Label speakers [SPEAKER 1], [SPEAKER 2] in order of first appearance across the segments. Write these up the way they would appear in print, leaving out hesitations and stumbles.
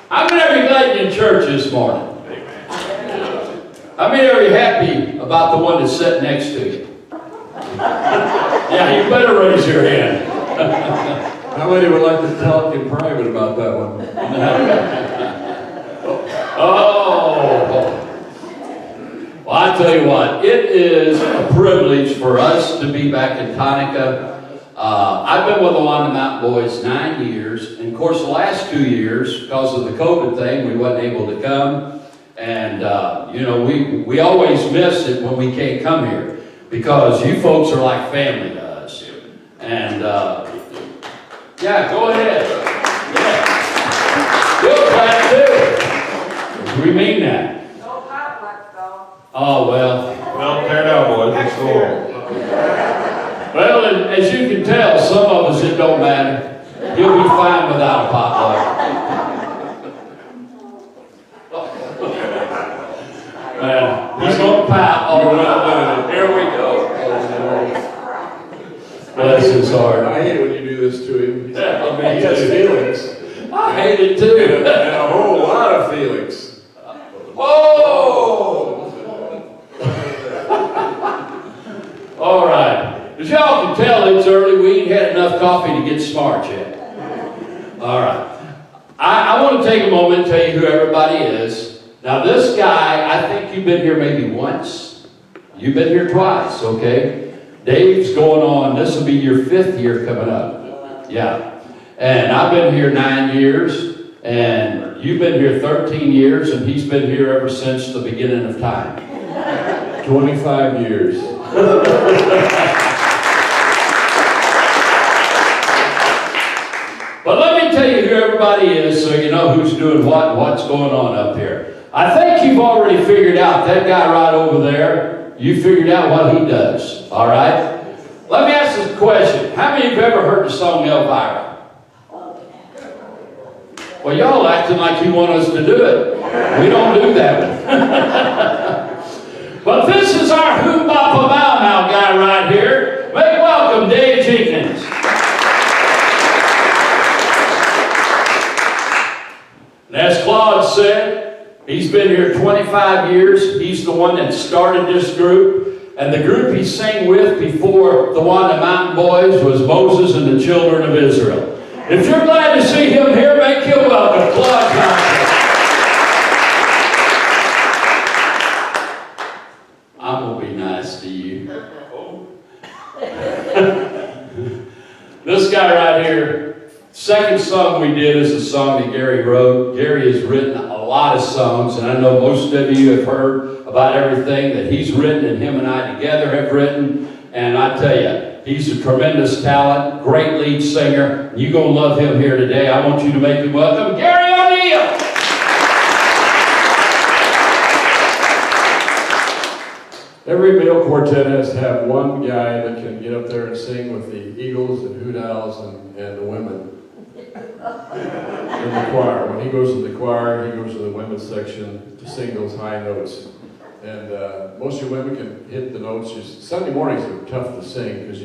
[SPEAKER 1] How many of you glad you're in church this morning? How many of you happy about the one that's sitting next to you? Yeah, you better raise your hand.
[SPEAKER 2] How many would like to talk in private about that one?
[SPEAKER 1] Oh. Well, I tell you what, it is a privilege for us to be back in Tonica. I've been with the Wanda Mountain Boys 9 years, and of course the last 2 years, because of the COVID thing, we wasn't able to come. And you know, we always miss it when we can't come here, because you folks are like family to us. And yeah, go ahead. Yeah. You'll clap too. We mean that.
[SPEAKER 3] No potluck though.
[SPEAKER 1] Oh, well.
[SPEAKER 2] Well, tear down, boys. Let's go on.
[SPEAKER 1] Well, as you can tell, some of us, it don't matter. You'll be fine without a potluck. Man, he's going to pout. Oh, well, here we go. Bless his heart.
[SPEAKER 2] I hate when you do this to him.
[SPEAKER 1] Yeah,
[SPEAKER 2] He has feelings.
[SPEAKER 1] I hate it too.
[SPEAKER 2] And a whole lot of feelings.
[SPEAKER 1] Whoa! All right. As y'all can tell, it's early. We ain't had enough coffee to get smart yet. All right. I want to take a moment and tell you who everybody is. Now, this guy, I think you've been here maybe once. You've been here twice, okay? Dave's going on, this will be your 5th year coming up. Yeah. And I've been here 9 years, and you've been here 13 years, and he's been here ever since the beginning of time.
[SPEAKER 2] 25 years.
[SPEAKER 1] But let me tell you who everybody is so you know who's doing what and what's going on up here. I think you've already figured out, that guy right over there, you figured out what he does, all right? Let me ask this question. How many of you have ever heard the song Elvira? Well, y'all acting like you want us to do it. We don't do that one. But this is our Who Bop a Bow Now guy right here. Make welcome Dave Jenkins. And as Claude said, he's been here 25 years. He's the one that started this group. And the group he sang with before the Wanda Mountain Boys was Moses and the Children of Israel. If you're glad to see him here, make him welcome, Claude Johnson. I'm going to be nice to you. This guy right here, second song we did is a song that Gary wrote. Gary has written a lot of songs, and I know most of you have heard about everything that he's written and him and I together have written. And I tell you, he's a tremendous talent, great lead singer. You're going to love him here today. I want you to make him welcome Gary O'Neill.
[SPEAKER 2] Every male quartet has to have one guy that can get up there and sing with the Eagles and Hoot Owls and the women in the choir. When he goes to the choir, he goes to the women's section to sing those high notes. And most of you women can hit the notes. Sunday mornings are tough to sing because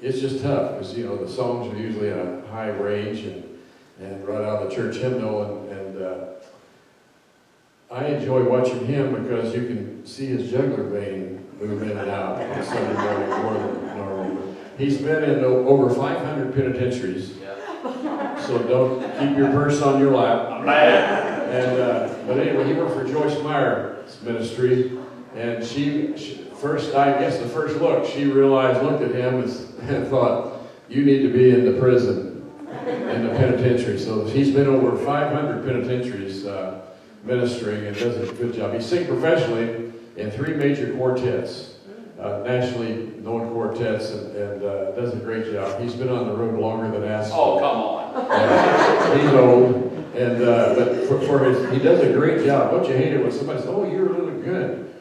[SPEAKER 2] it's just tough because you know the songs are usually at a high range and right out of the church hymnal and I enjoy watching him because you can see his jugular vein move in and out on Sunday morning more than normal. He's been in over 500 penitentiaries, so don't keep your purse on your lap. And but anyway, he worked for Joyce Meyer's ministry, and she first, I guess the first look, she looked at him and thought, you need to be in the prison, in the penitentiary. So he's been over 500 penitentiaries ministering and does a good job. He sings professionally in 3 major quartets, nationally known quartets, and does a great job. He's been on the road longer than asphalt.
[SPEAKER 1] Oh, come on.
[SPEAKER 2] He's old. And but for his, he does a great job. Don't you hate it when somebody says, "Oh, you're really good"?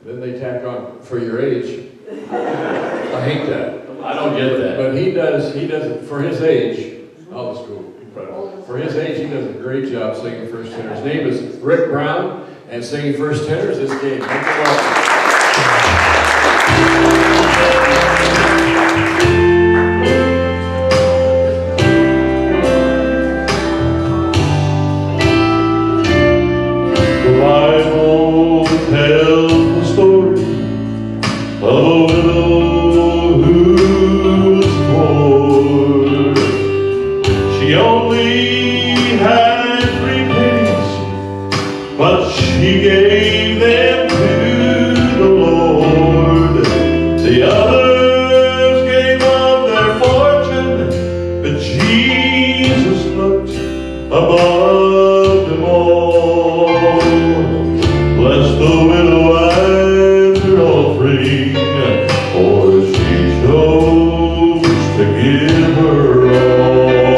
[SPEAKER 2] Then they tack on for your age. I hate that.
[SPEAKER 1] I don't get that.
[SPEAKER 2] But he does it for his age. I'll just go incredible. For his age, he does a great job singing first tenor. His name is Rick Brown, and singing first tenor is this game. Thank you welcome.
[SPEAKER 3] she gave them to the Lord. The others gave of their fortune, but Jesus looked above them all. Bless the widow and her offering, for she chose to give her all.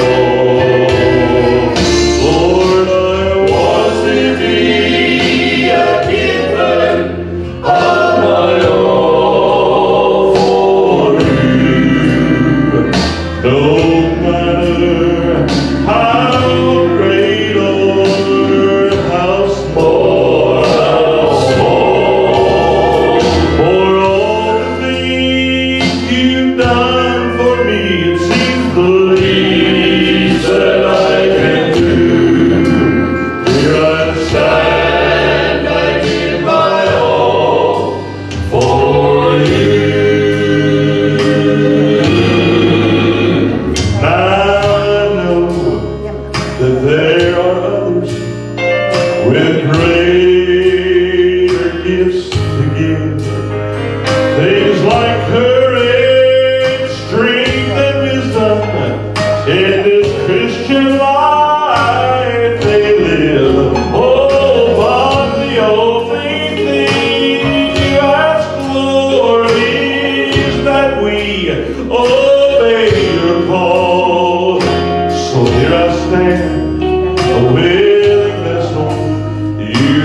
[SPEAKER 3] Lord, I want to be a giver of my all for you. No matter how great or how small, for all the things you've done for me, it seems the least that I can do. Here I stand, I give my all for you. I know that there are others with greater gifts to give. Things like courage, strength, and wisdom in this Christian life they live. Oh, but the only thing you ask, Lord, is that we obey your call. So here I stand, a willing vessel. You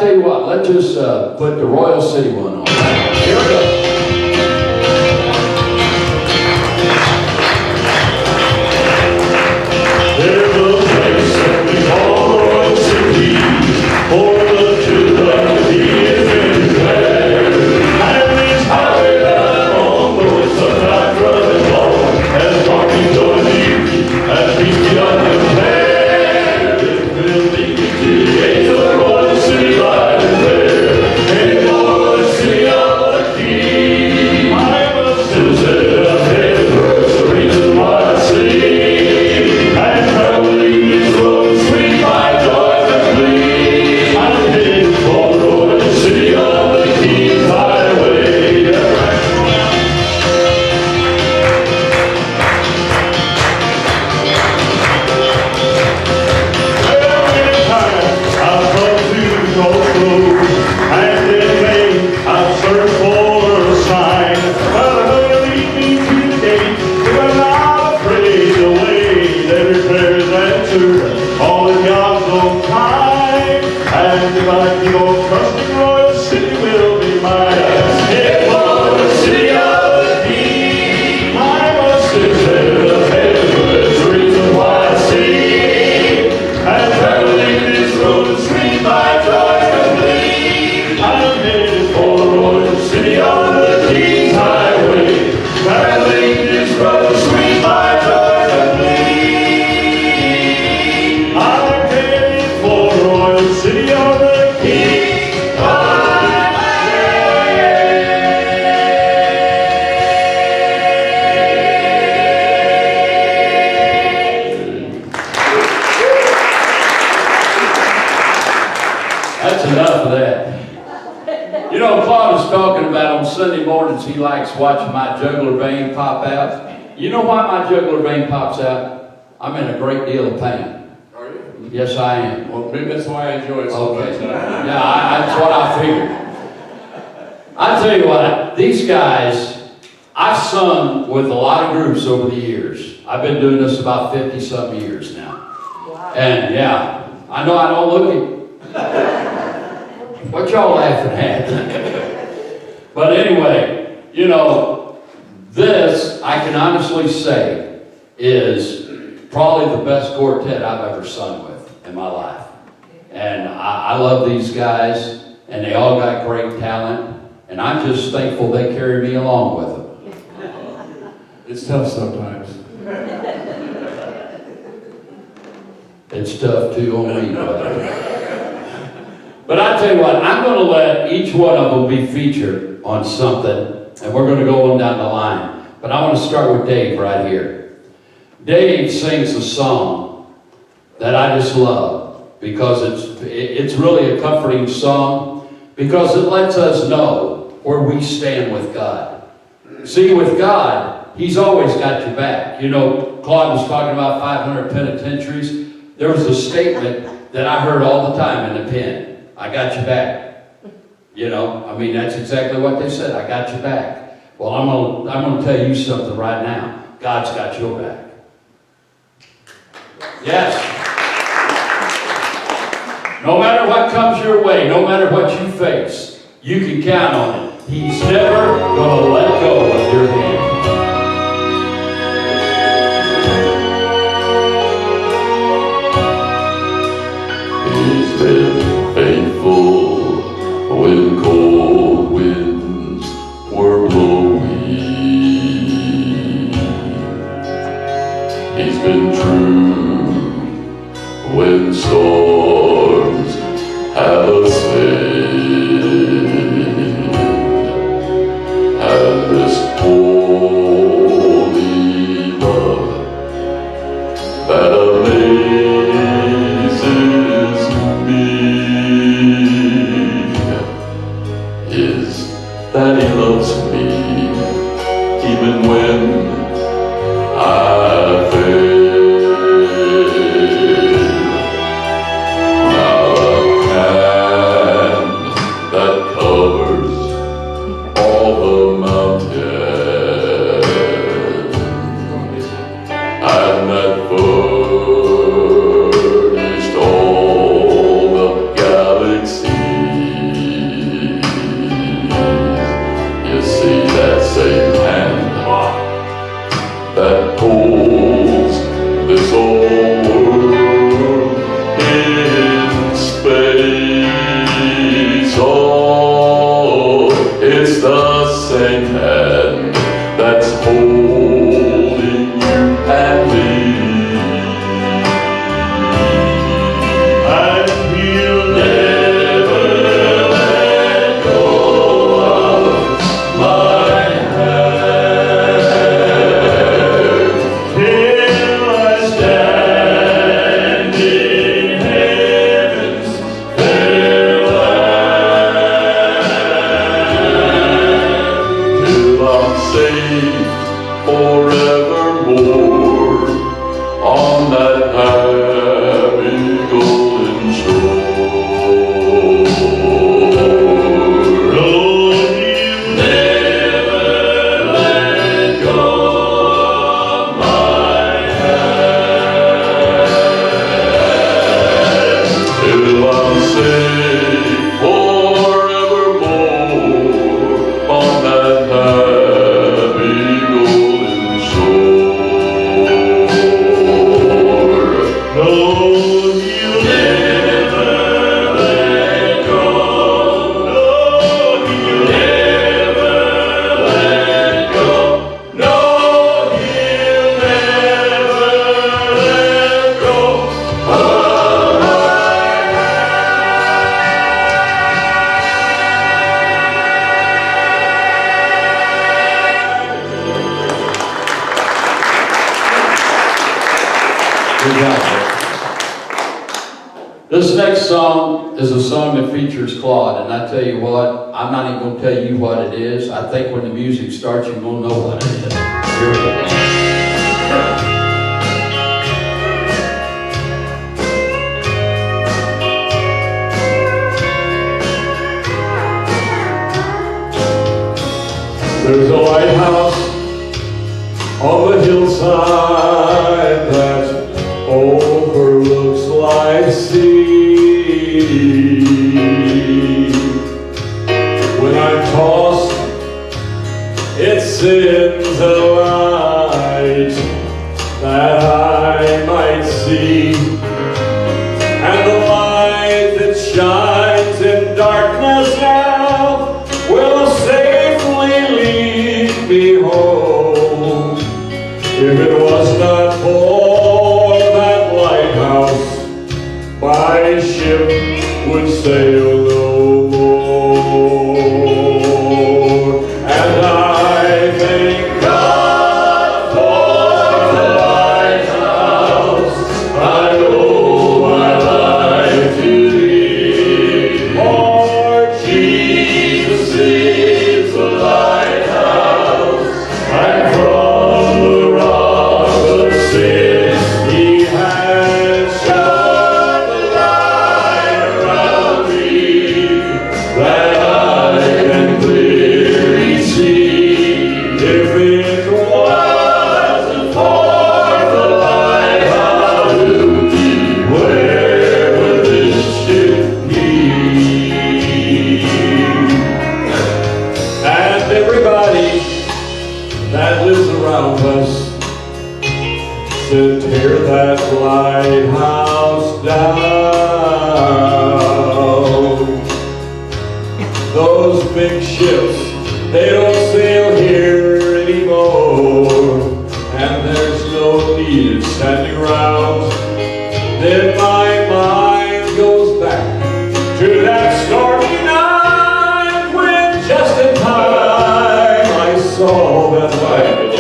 [SPEAKER 1] tell you what, let's just put the Royal City one on. Here we go.
[SPEAKER 3] There's a place that we call Royal City for the children to be there. And this highway that I'm on, though it's sometimes running long, has brought me joy to you and peace beyond compare. It will lead me to the gates of the Royal City right there. And for the city of the King, I must still say that that's the reason why I sing. And traveling this road, sweet my joy complete. I'm headed for the Royal City of the King's highway. Well, many times I've come to the crossroads, and in vain I've searched for a sign. But I know you lead me to the gate, if I'm not afraid the way that repairs answer all in God's own time. And if I keep on trusting, Royal City will be mine. If for the city of the King, I must declare the heaven, the reason why I sing. And traveling this road, sweet my joy complete. I'm headed for the Royal City on the King's highway. Traveling this road, sweet my joy complete. I'm headed for the Royal City on the King's highway.
[SPEAKER 1] That's enough of that. You know, Claude was talking about on Sunday mornings he likes watching my jugular vein pop out. You know why my jugular vein pops out? I'm in a great deal of pain.
[SPEAKER 2] Are you?
[SPEAKER 1] Yes, I am.
[SPEAKER 2] Well, maybe that's why I enjoy it so much.
[SPEAKER 1] Okay. Yeah, that's what I figured. I tell you what, these guys, I've sung with a lot of groups over the years. I've been doing this about 50-something years now.
[SPEAKER 4] Wow.
[SPEAKER 1] And yeah, I know I don't look it. What y'all laughing at? But anyway, you know, this, I can honestly say, is probably the best quartet I've ever sung with in my life. And I love these guys, and they all got great talent, and I'm just thankful they carry me along with them.
[SPEAKER 2] It's tough sometimes.
[SPEAKER 1] It's tough too on me, but I tell you what, I'm going to let each one of them be featured on something, and we're going to go on down the line. But I want to start with Dave right here. Dave sings a song that I just love because it's really a comforting song because it lets us know where we stand with God. See, with God, He's always got your back. You know, Claude was talking about 500 penitentiaries. There was a statement that I heard all the time in the pen. I got your back. You know, I mean, that's exactly what they said. I got your back. Well, I'm gonna tell you something right now. God's got your back. Yes. No matter what comes your way, no matter what you face, you can count on it. He's never gonna let go of your hand.
[SPEAKER 3] He's been faithful when cold winds were blowing. He's been true when storms have assailed. And this holy love that amazes me is that He loves me even when I fail. Now a hand that covers all the mountains and that furnished all the galaxies
[SPEAKER 4] It's the same hand that's holding you and me.
[SPEAKER 3] And he'll never
[SPEAKER 4] Let go of my hand
[SPEAKER 3] till I
[SPEAKER 4] stand in heaven's fair land till I'm safe forevermore on that happy golden shore.
[SPEAKER 3] Lord, you
[SPEAKER 4] Never let go of my hand till I'm safe forevermore on that happy golden shore.
[SPEAKER 3] Lord, you
[SPEAKER 4] Never let go.
[SPEAKER 3] Lord, you
[SPEAKER 4] Never let go. No, he'll never let go of my
[SPEAKER 1] Good job. This next song is a song that features Claude, and I tell you what, I'm not even going to tell you what it is. I think when the music starts, you're going to know what it is. Here we go.
[SPEAKER 2] There's a lighthouse on the hillside that overlooks life's sea. When I'm tossed, it sends a light that I might see, and the light that shines in darkness now will safely lead me home. If it was not for that lighthouse, my ship would sail no more. And I thank God for the lighthouse. I owe my life to Thee. Lord Jesus is the lighthouse, and from the rock of sin He has shone the light around me, that I can clearly see. If it wasn't for the lighthouse, where would this ship be? And everybody that lives around us said, tear that lighthouse down. Those big ships, they don't sail here anymore, and there's no need in standing around. Then my mind goes back to that stormy night when just in time I saw that light,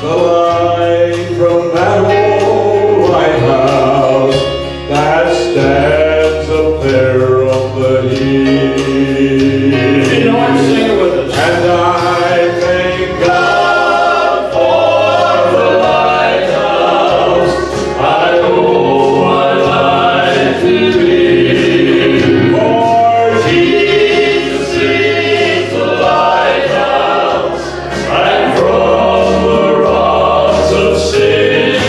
[SPEAKER 2] the light from that old lighthouse that stands up there on the hill.
[SPEAKER 1] You know what? Sing it with us.
[SPEAKER 2] And I thank God for the lighthouse. I owe my life to Thee. For Jesus is the lighthouse, and from the rocks of sin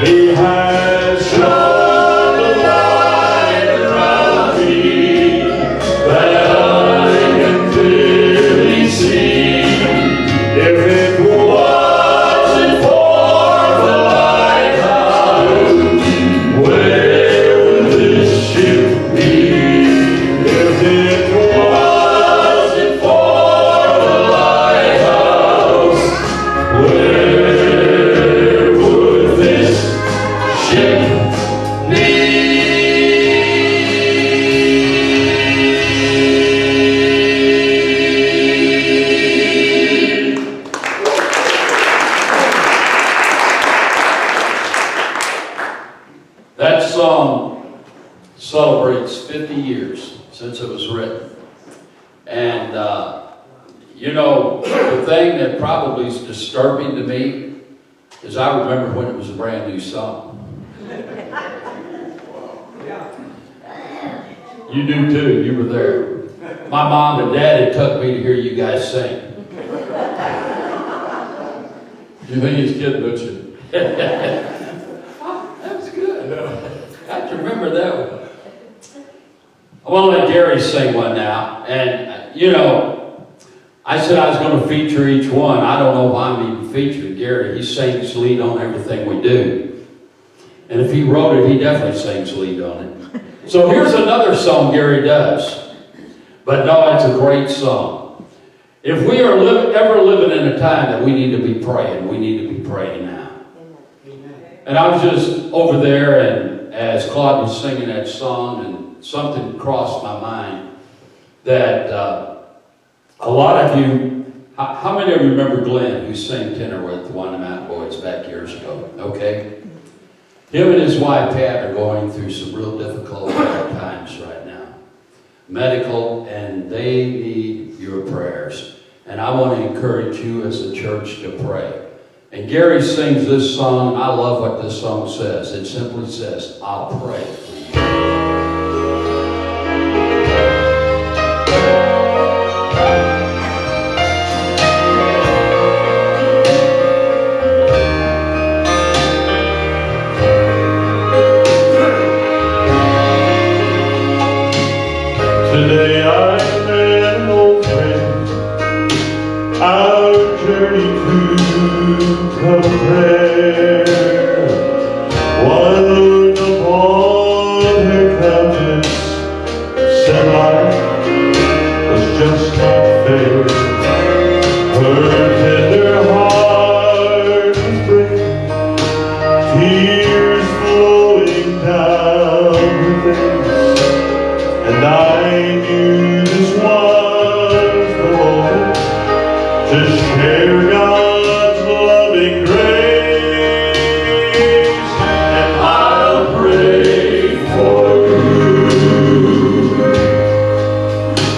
[SPEAKER 2] He has shone the light around me, that I can clearly see.
[SPEAKER 1] you know, the thing that probably is disturbing to me is I remember when it was a brand new song. You do too, you were there. My mom and dad had took me to hear you guys sing.
[SPEAKER 2] You think he's kidding, don't you?
[SPEAKER 1] Oh, that was good. I have to remember that one. I want to let Gary sing one now. And, you know, I said I was going to feature each one. I don't know why I'm even featuring Gary. He sings lead on everything we do. And if he wrote it, he definitely sings lead on it. So here's another song Gary does. But no, it's a great song. If we are ever living in a time that we need to be praying, we need to be praying now. And I was just over there, and as Claude was singing that song, and something crossed my mind that a lot of you, how many of you remember Glenn, who sang tenor with the Wanda Mountain Boys back years ago? Okay? Him and his wife Pat are going through some real difficult times right now. Medical, and they need your prayers. And I want to encourage you as a church to pray. And Gary sings this song. I love what this song says. It simply says, I'll pray for you.
[SPEAKER 3] Today I met an old friend, our journey to compare. One look upon her countenance said life was just not fair. Her tender heart was breaking, tears flowing down her face, and I knew this was the moment to share God's loving grace. And I'll pray for you.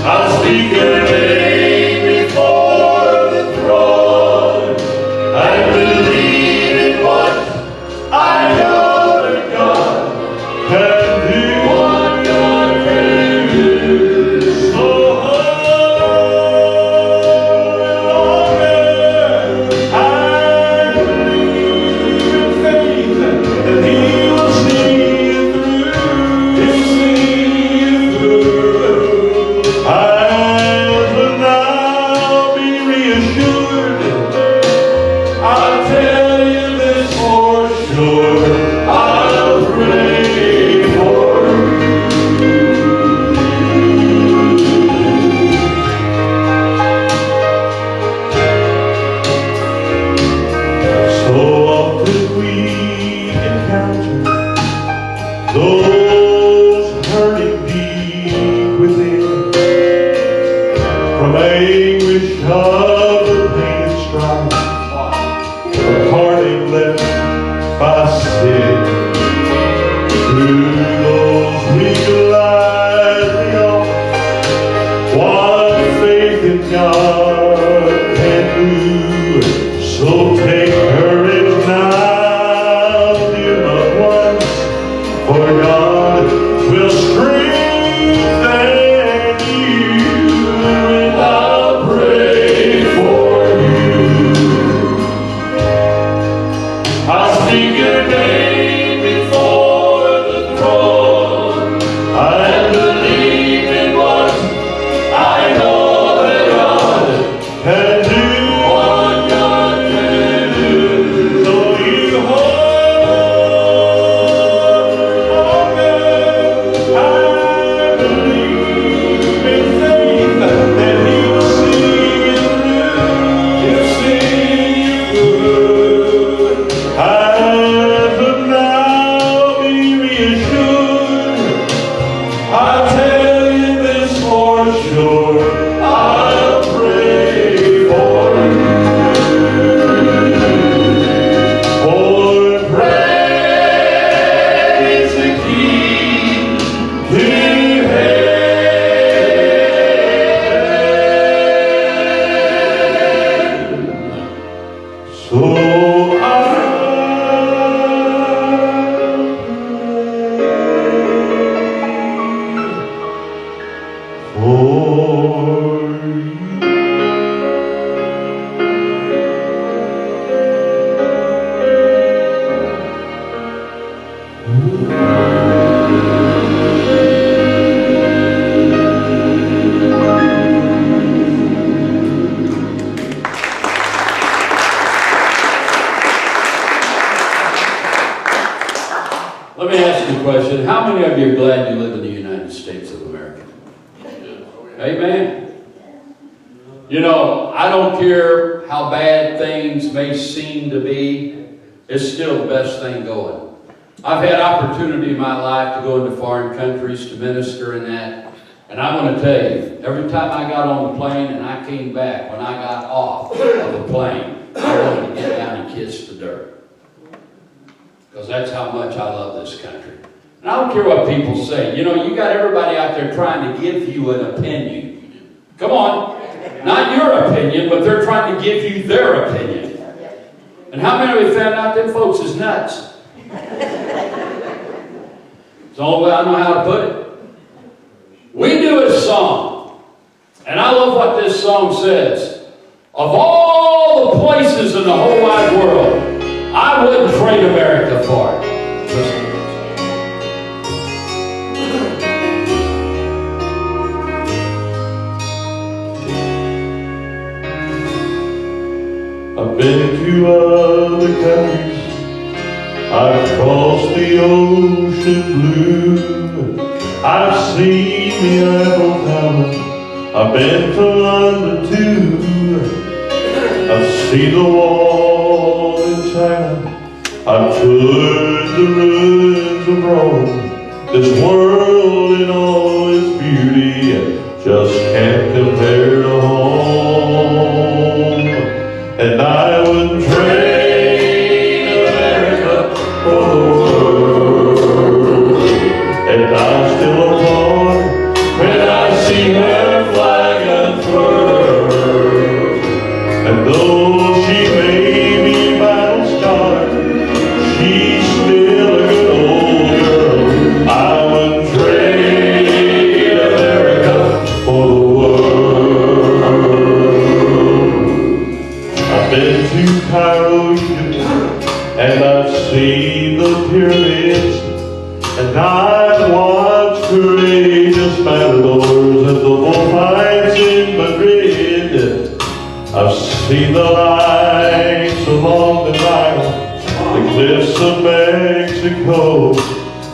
[SPEAKER 3] I'll speak your name before the throne. I believe in what I know that God can do. What God can do. So I believe in faith that He will see you through. He'll see you through. I will now be reassured. I'll tell you this for sure. I'll pray for you. So often we encounter those hurting deep within, from anguish of the pain and strife, from heartache left by sin. To those weak lives we offer what faith in God can do. So take courage now, dear loved ones, for God will strengthen you, and I'll pray for you. I'll speak your name
[SPEAKER 1] How many of you are glad you live in the United States of America? Amen. You know, I don't care how bad things may seem to be, it's still the best thing going. I've had opportunity in my life to go into foreign countries to minister in that. And I want to tell you, every time I got on the plane and I came back, when I got off of the plane, I wanted to get down and kiss the dirt. Because that's how much I love this country. And I don't care what people say. You know, you got everybody out there trying to give you an opinion. Come on. Not your opinion, but they're trying to give you their opinion. And how many of you found out them folks is nuts? It's the only way I know how to put it. We do a song, and I love what this song says. Of all the places in the whole wide world, I wouldn't trade America for it. Listen.
[SPEAKER 3] I've been to other countries, I've crossed the ocean blue, I've seen the Eiffel Tower, I've been to London too, I've seen the wall in China, I've toured the ruins of Rome. This world in all its beauty just can't compare to home. And I wouldn't trade America for the world. And I still applaud when I see her flag unfurled. And though she may be battle-scarred, she's still a good old girl. I wouldn't trade America for the world. I've been to Cairo, Egypt, and I've seen the pyramids, and I've watched courageous matadors at the bullfights in Madrid. I've seen the lights along the Nile, the cliffs of Mexico,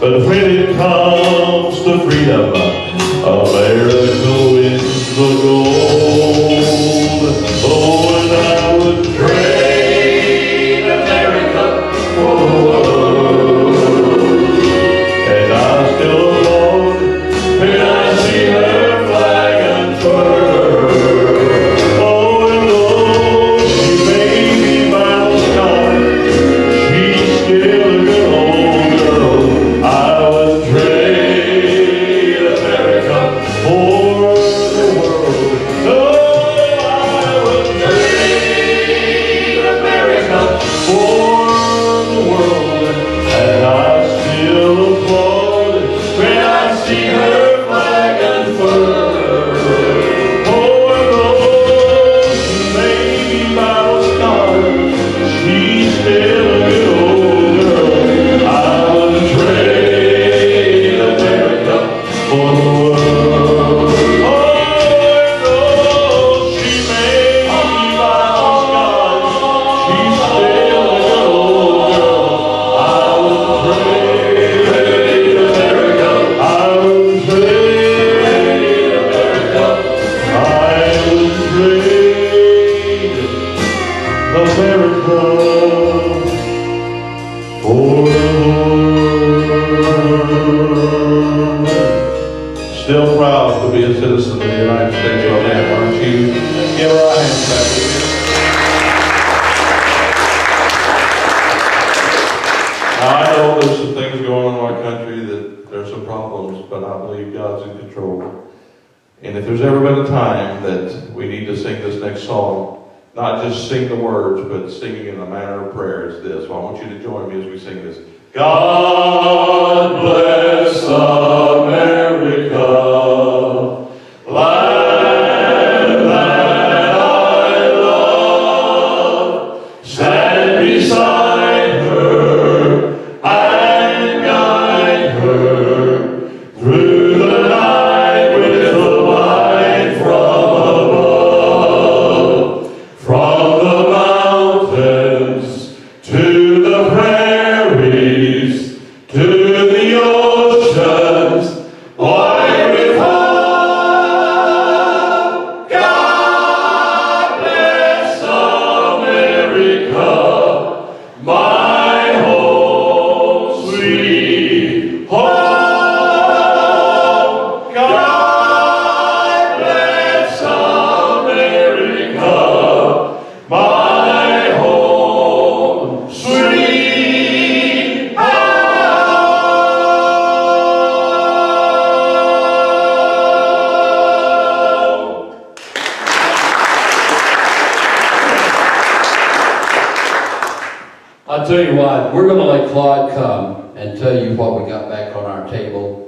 [SPEAKER 3] but when it comes to freedom, America wins the gold. Oh, and I would trade America for the world. And I still applaud when I see her flag unfurled. Oh, and though she may be battle-scarred, she's still a good old girl. I would trade America for the world. Oh, I would trade America for the world. And I still applaud when I see her flag unfurled. Oh, and though she may be battle-scarred, she's still a good old girl. I would trade America for the world. Oh, and though she may be battle-scarred, she's still a good old girl. I would trade America. I would trade America. I would trade America for the world. Still proud to be a citizen of the United States of America, aren't you? Give her a hand clap. Now, I know there's some things going on in our country that there's some problems, but I believe God's in control. And if there's ever been a time that we need to sing this next song, not just sing the words, but singing in a manner of prayer, it's this. So I want you to join me as we sing this. God bless America, land that I love. Stand beside her and guide her through the night with the light from above. From the mountains to the prairies, to the ocean.
[SPEAKER 1] I'll tell you what, we're going to let Claude come and tell you what we got back on our table.